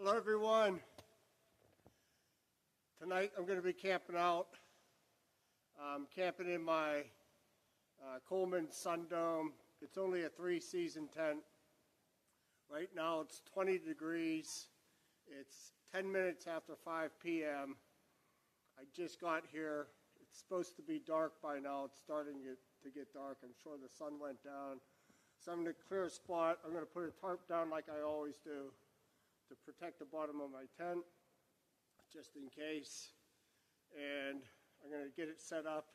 Hello everyone. Tonight I'm going to be camping out. I'm camping in my Coleman Sundome. It's only a 3-season tent. Right now it's 20 degrees. It's 10 minutes after 5 p.m. I just got here. It's supposed to be dark by now. It's starting to get dark. I'm sure the sun went down. So I'm in a clear spot. I'm going to put a tarp down like I always do to protect the bottom of my tent, just in case. And I'm going to get it set up.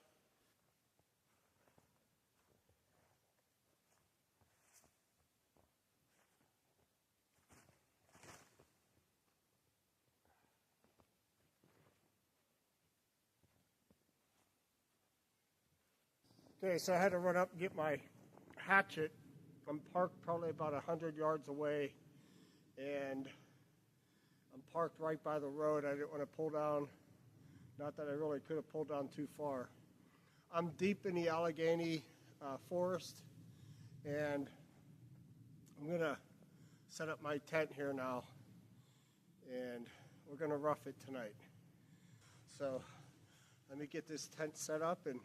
Okay, so I had to run up and get my hatchet. I'm parked probably about 100 yards away, and I'm parked right by the road. I didn't want to pull down, not that I really could have pulled down too far. I'm deep in the Allegheny forest, and I'm going to set up my tent here now, and we're going to rough it tonight. So let me get this tent set up and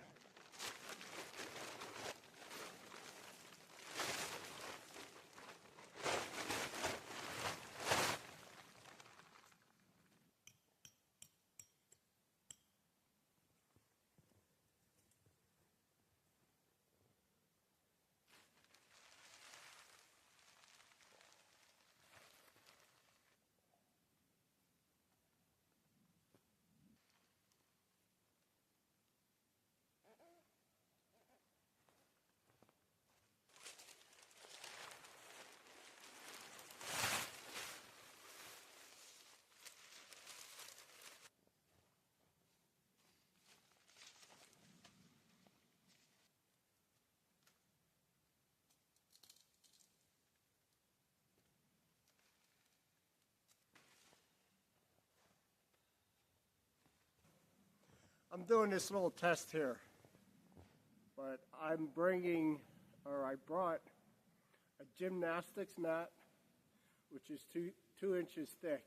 I'm doing this little test here, but I brought a gymnastics mat, which is two inches thick,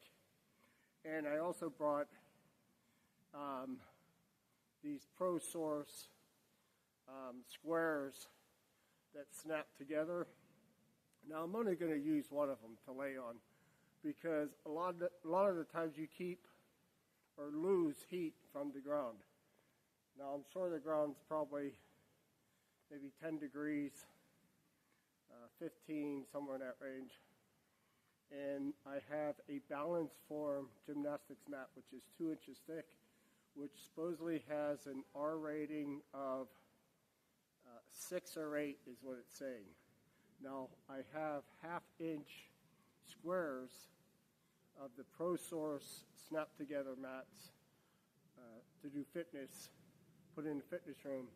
and I also brought these Pro Source squares that snap together. Now I'm only going to use one of them to lay on, because a lot of the times you keep or lose heat from the ground. Now I'm sure the ground's probably maybe 10 degrees, 15, somewhere in that range. And I have a balance form gymnastics mat, which is 2 inches thick, which supposedly has an R rating of 6 or 8 is what it's saying. Now I have 1/2 inch squares of the Pro Source snap together mats to do fitness, put in the fitness room.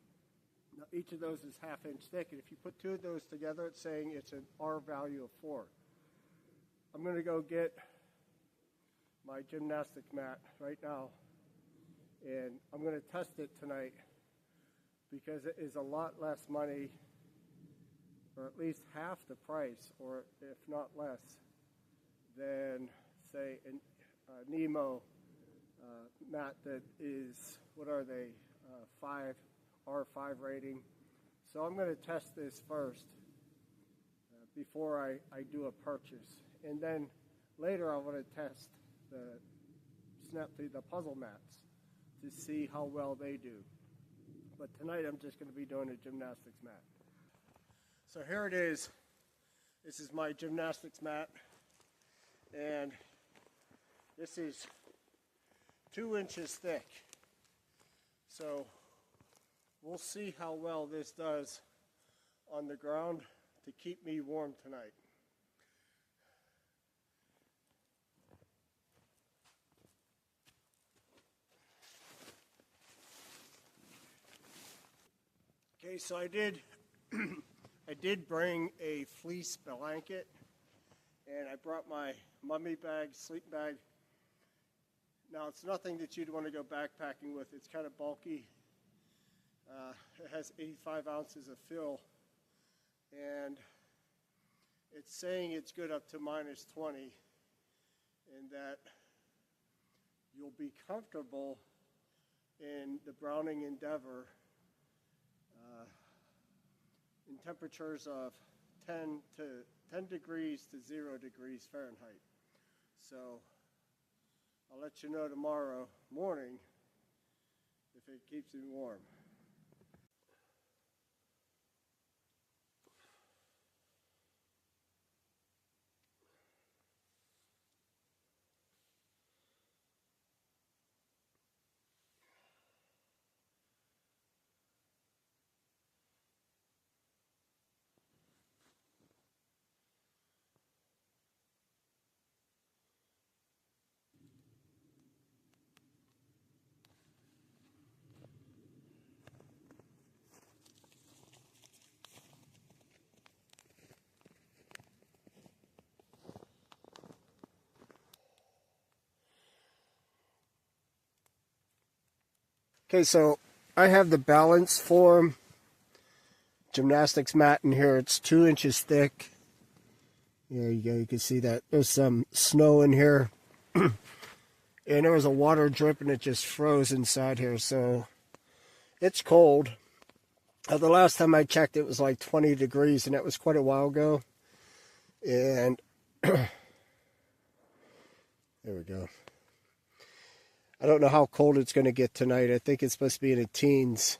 Now each of those is 1/2 inch thick, and if you put 2 of those together, it's saying it's an R value of 4. I'm going to go get my gymnastic mat right now, and I'm going to test it tonight, because it is a lot less money, or at least half the price, or if not less, than say a Nemo mat that is, what are they, 5 R5 rating. So I'm going to test this first before I do a purchase, and then later I want to test the puzzle mats to see how well they do. But tonight I'm just going to be doing a gymnastics mat. So here it is. This is my gymnastics mat, and this is 2 inches thick. So we'll see how well this does on the ground to keep me warm tonight. Okay, so I did bring a fleece blanket, and I brought my mummy bag, sleep bag. Now, it's nothing that you'd want to go backpacking with. It's kind of bulky. It has 85 ounces of fill, and it's saying it's good up to -20. and that you'll be comfortable in the Browning Endeavor in temperatures of 10 degrees to 0 degrees Fahrenheit. So I'll let you know tomorrow morning if it keeps me warm. Okay, so I have the balance form gymnastics mat in here. It's 2 inches thick. There you go. You can see that there's some snow in here. And there was a water drip and it just froze inside here. So it's cold. The last time I checked, it was like 20 degrees, and that was quite a while ago. And there we go. I don't know how cold it's going to get tonight. I think it's supposed to be in the teens.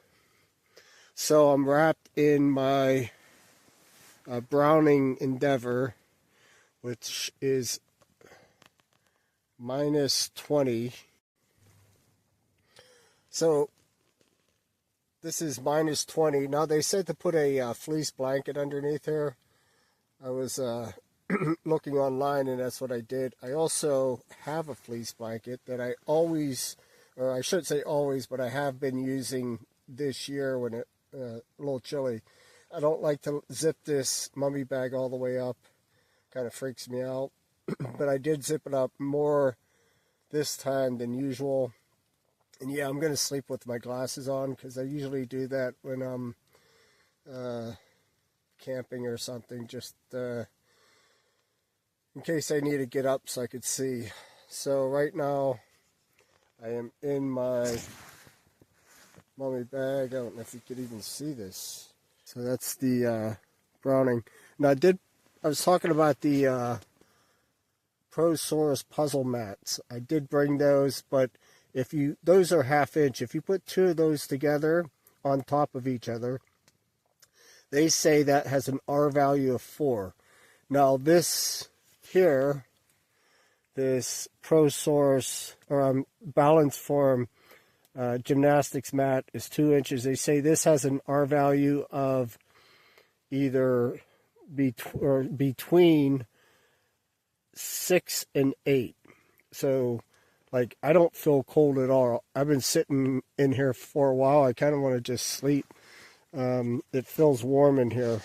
So I'm wrapped in my Browning Endeavor, which is minus 20. So this is minus 20. Now they said to put a fleece blanket underneath here. I was looking online, and that's what I did. I also have a fleece blanket that I always, or I shouldn't say always, but I have been using this year when it's a little chilly. I don't like to zip this mummy bag all the way up. Kind of freaks me out. But I did zip it up more this time than usual. And yeah, I'm going to sleep with my glasses on, because I usually do that when I'm camping or something, just in case I need to get up so I could see. So right now I am in my mummy bag. I don't know if you could even see this. So that's the Browning. Now I was talking about the Prosaurus puzzle mats. I did bring those, but those are 1/2 inch. If you put 2 of those together on top of each other, they say that has an R value of 4. Now this here, this Prosaurus or balance form gymnastics mat is 2 inches. They say this has an R value of either between 6 and 8. So, like, I don't feel cold at all. I've been sitting in here for a while. I kind of want to just sleep. It feels warm in here.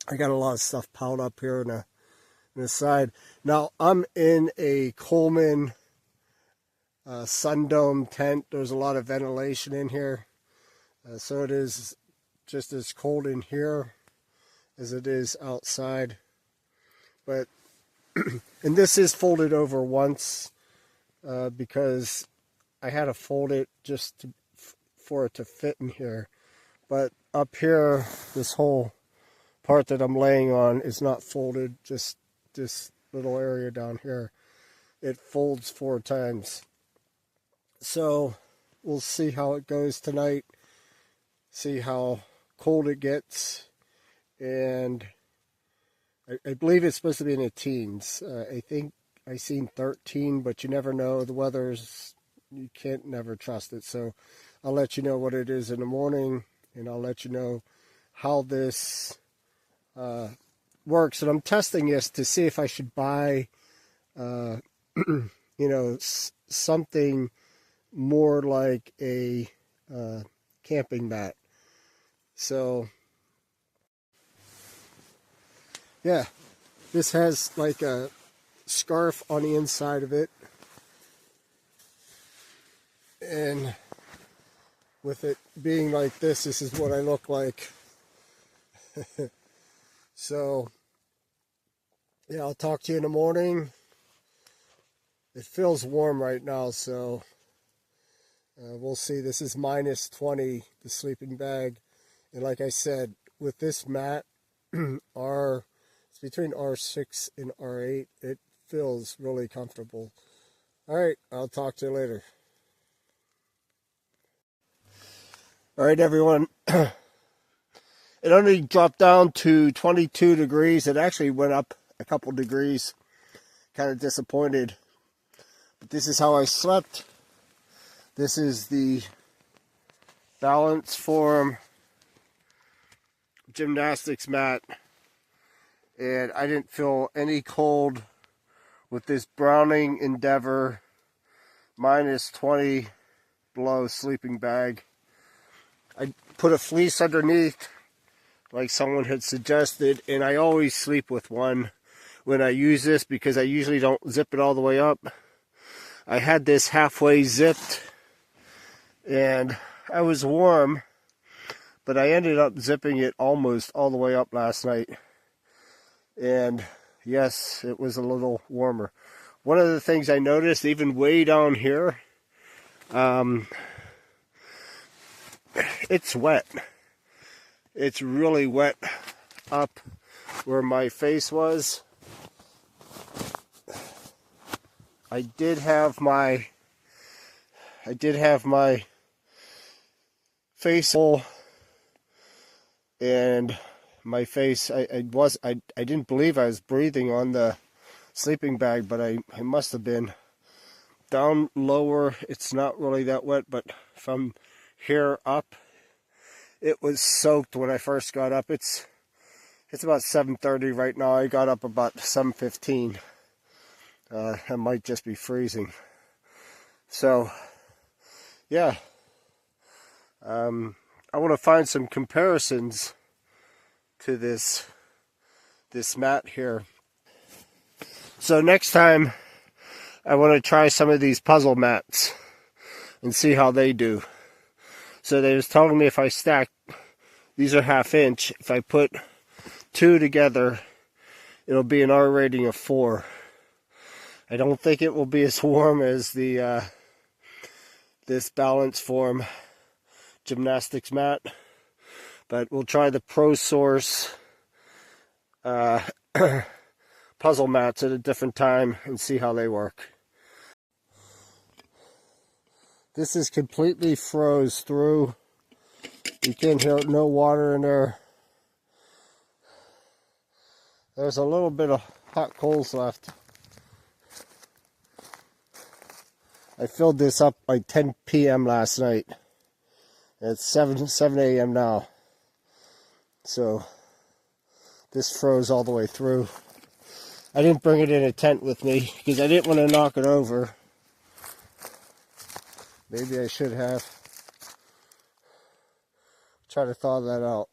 I got a lot of stuff piled up here on the side. Now, I'm in a Coleman Sundome tent. There's a lot of ventilation in here. So it is just as cold in here as it is outside. But, and this is folded over once because I had to fold it just for it to fit in here. But up here, this whole part that I'm laying on is not folded, just this little area down here. It folds 4 times. So we'll see how it goes tonight, see how cold it gets, and I believe it's supposed to be in the teens. I think I seen 13, but you never know. The weather's, you can't never trust it. So I'll let you know what it is in the morning, and I'll let you know how this works. And I'm testing this to see if I should buy, something more like a camping mat. So, yeah, this has like a scarf on the inside of it. And with it being like this is what I look like. So, yeah, I'll talk to you in the morning. It feels warm right now, so we'll see. This is minus 20, the sleeping bag. And like I said, with this mat, it's between R6 and R8. It feels really comfortable. All right, I'll talk to you later. All right, everyone. It only dropped down to 22 degrees. It actually went up a couple degrees. Kind of disappointed. But this is how I slept. This is the Balance Form gymnastics mat. And I didn't feel any cold with this Browning Endeavor minus 20 below sleeping bag. I put a fleece underneath like someone had suggested, and I always sleep with one when I use this because I usually don't zip it all the way up. I had this halfway zipped and I was warm, but I ended up zipping it almost all the way up last night. And yes, it was a little warmer. One of the things I noticed, even way down here, it's wet. It's really wet up where my face was. I did have my face full, and my face, I didn't believe I was breathing on the sleeping bag, but I must have been. Down lower, it's not really that wet, but from here up, it was soaked when I first got up. It's about 7:30 right now. I got up about 7:15. I might just be freezing. So, yeah. I want to find some comparisons to this mat here. So next time, I want to try some of these puzzle mats and see how they do. So they was telling me if I stack, these are 1/2 inch, if I put 2 together, it'll be an R rating of 4. I don't think it will be as warm as the this Balance Form gymnastics mat, but we'll try the Pro Source puzzle mats at a different time and see how they work. This is completely froze through. You can't hear no water in there. There's a little bit of hot coals left. I filled this up by 10 p.m. last night. It's 7 a.m. now. So this froze all the way through. I didn't bring it in a tent with me because I didn't want to knock it over. Maybe I should have. Try to thaw that out.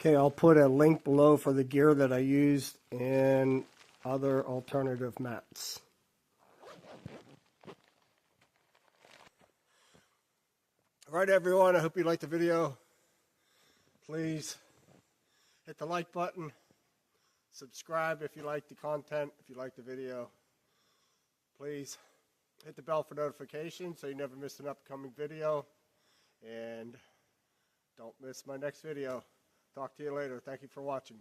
Okay, I'll put a link below for the gear that I used and other alternative mats. All right, everyone, I hope you liked the video. Please hit the like button. Subscribe if you like the content, if you like the video. Please hit the bell for notifications so you never miss an upcoming video. And don't miss my next video. Talk to you later. Thank you for watching.